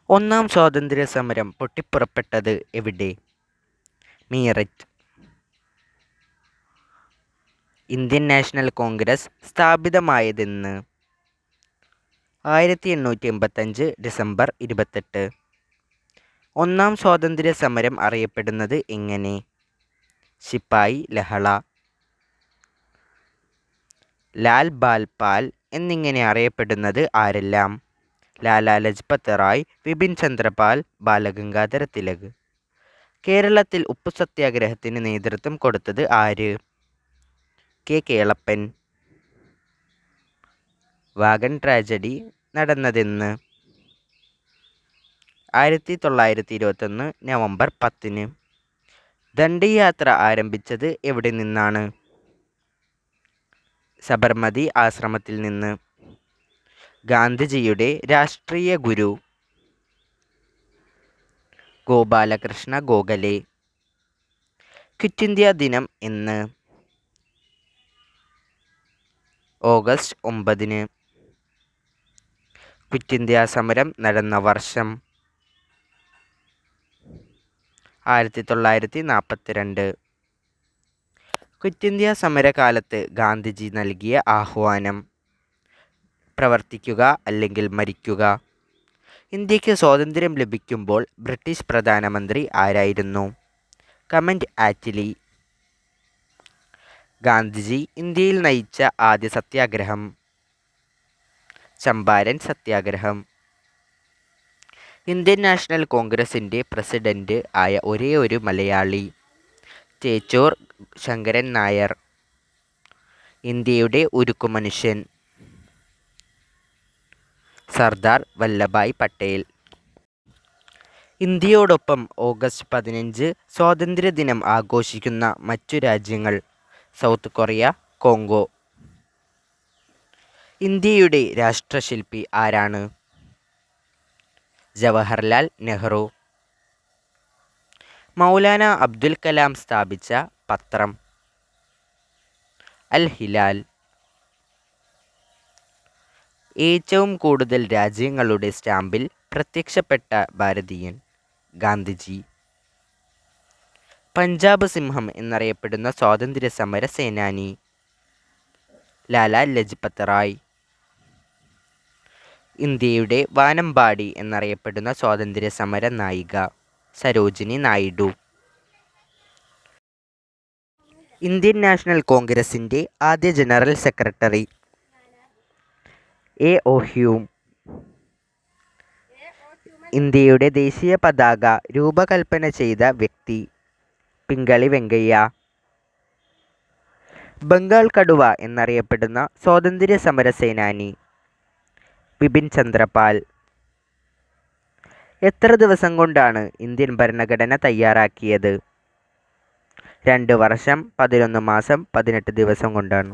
ഒന്നാം സ്വാതന്ത്ര്യ സമരം പൊട്ടിപ്പുറപ്പെട്ടത് എവിടെ? മീററ്റ്. ഇന്ത്യൻ നാഷണൽ കോൺഗ്രസ് സ്ഥാപിതമായതെന്ന്? 1885 ഡിസംബർ 28. ഒന്നാം സ്വാതന്ത്ര്യ സമരം അറിയപ്പെടുന്നത് എങ്ങനെ? ശിപ്പായി ലഹള. ലാൽ ബാൽ പാൽ എന്നിങ്ങനെ അറിയപ്പെടുന്നത് ആരെല്ലാം? ലാലാ ലജ്പത് റായ്, വിപിൻ ചന്ദ്രപാൽ, ബാലഗംഗാധര തിലക്. കേരളത്തിൽ ഉപ്പു സത്യാഗ്രഹത്തിന് നേതൃത്വം കൊടുത്തത് ആര്? കെ കേളപ്പൻ. വാഗൺ ട്രാജഡി നടന്നതെന്ന്? 1921 നവംബർ 10. ദണ്ഡി യാത്ര ആരംഭിച്ചത് എവിടെ നിന്നാണ്? സബർമതി ആശ്രമത്തിൽ നിന്ന്. ഗാന്ധിജിയുടെ രാഷ്ട്രീയ ഗുരു? ഗോപാലകൃഷ്ണ ഗോഖലെ. ക്വിറ്റ് ഇന്ത്യ ദിനം എന്ന്? ഓഗസ്റ്റ് 9. ക്വിറ്റ് ഇന്ത്യ സമരം നടന്ന വർഷം? 1942. ക്വിറ്റ് ഇന്ത്യ സമരകാലത്ത് ഗാന്ധിജി നൽകിയ ആഹ്വാനം? പ്രവർത്തിക്കുക അല്ലെങ്കിൽ മരിക്കുക. ഇന്ത്യക്ക് സ്വാതന്ത്ര്യം ലഭിക്കുമ്പോൾ ബ്രിട്ടീഷ് പ്രധാനമന്ത്രി ആരായിരുന്നു? Comment Attlee. ഗാന്ധിജി ഇന്ത്യയിൽ നയിച്ച ആദ്യ സത്യാഗ്രഹം? ചമ്പാരൻ സത്യാഗ്രഹം. ഇന്ത്യൻ നാഷണൽ കോൺഗ്രസിൻ്റെ പ്രസിഡന്റ് ആയ ഒരേയൊരു മലയാളി? ചേച്ചൂർ ശങ്കരൻ നായർ. ഇന്ത്യയുടെ ഉരുക്കുമനുഷ്യൻ? സർദാർ വല്ലഭായ് പട്ടേൽ. ഇന്ത്യയോടൊപ്പം ഓഗസ്റ്റ് 15 സ്വാതന്ത്ര്യദിനം ആഘോഷിക്കുന്ന മറ്റു രാജ്യങ്ങൾ? South Korea, Congo. ഇന്ത്യയുടെ രാഷ്ട്രശില്പി ആരാണ്? ജവഹർലാൽ നെഹ്റു. മൗലാന അബ്ദുൽ കലാം സ്ഥാപിച്ച പത്രം? അൽ ഹിലാൽ. ഏറ്റവും കൂടുതൽ രാജ്യങ്ങളുടെ സ്റ്റാമ്പിൽ പ്രത്യക്ഷപ്പെട്ട ഭാരതീയൻ? ഗാന്ധിജി. പഞ്ചാബ് സിംഹം എന്നറിയപ്പെടുന്ന സ്വാതന്ത്ര്യ സമര സേനാനി? ലാലാ ലജ്പത് റായ്. ഇന്ത്യയുടെ വാനമ്പാടി എന്നറിയപ്പെടുന്ന സ്വാതന്ത്ര്യ സമര നായിക? സരോജിനി നായിഡു. ഇന്ത്യൻ നാഷണൽ കോൺഗ്രസിൻ്റെ ആദ്യ general secretary? A O Hume. ഇന്ത്യയുടെ ദേശീയ പതാക രൂപകൽപ്പന ചെയ്ത വ്യക്തി? പിംഗളി വെങ്കയ്യ. ബംഗാൾ കടുവ എന്നറിയപ്പെടുന്ന സ്വാതന്ത്ര്യ സമര സേനാനി? ബിപിൻ ചന്ദ്രപാൽ. എത്ര ദിവസം കൊണ്ടാണ് ഇന്ത്യൻ ഭരണഘടന തയ്യാറാക്കിയത്? 2 വർഷം 11 മാസം 18 ദിവസം കൊണ്ടാണ്.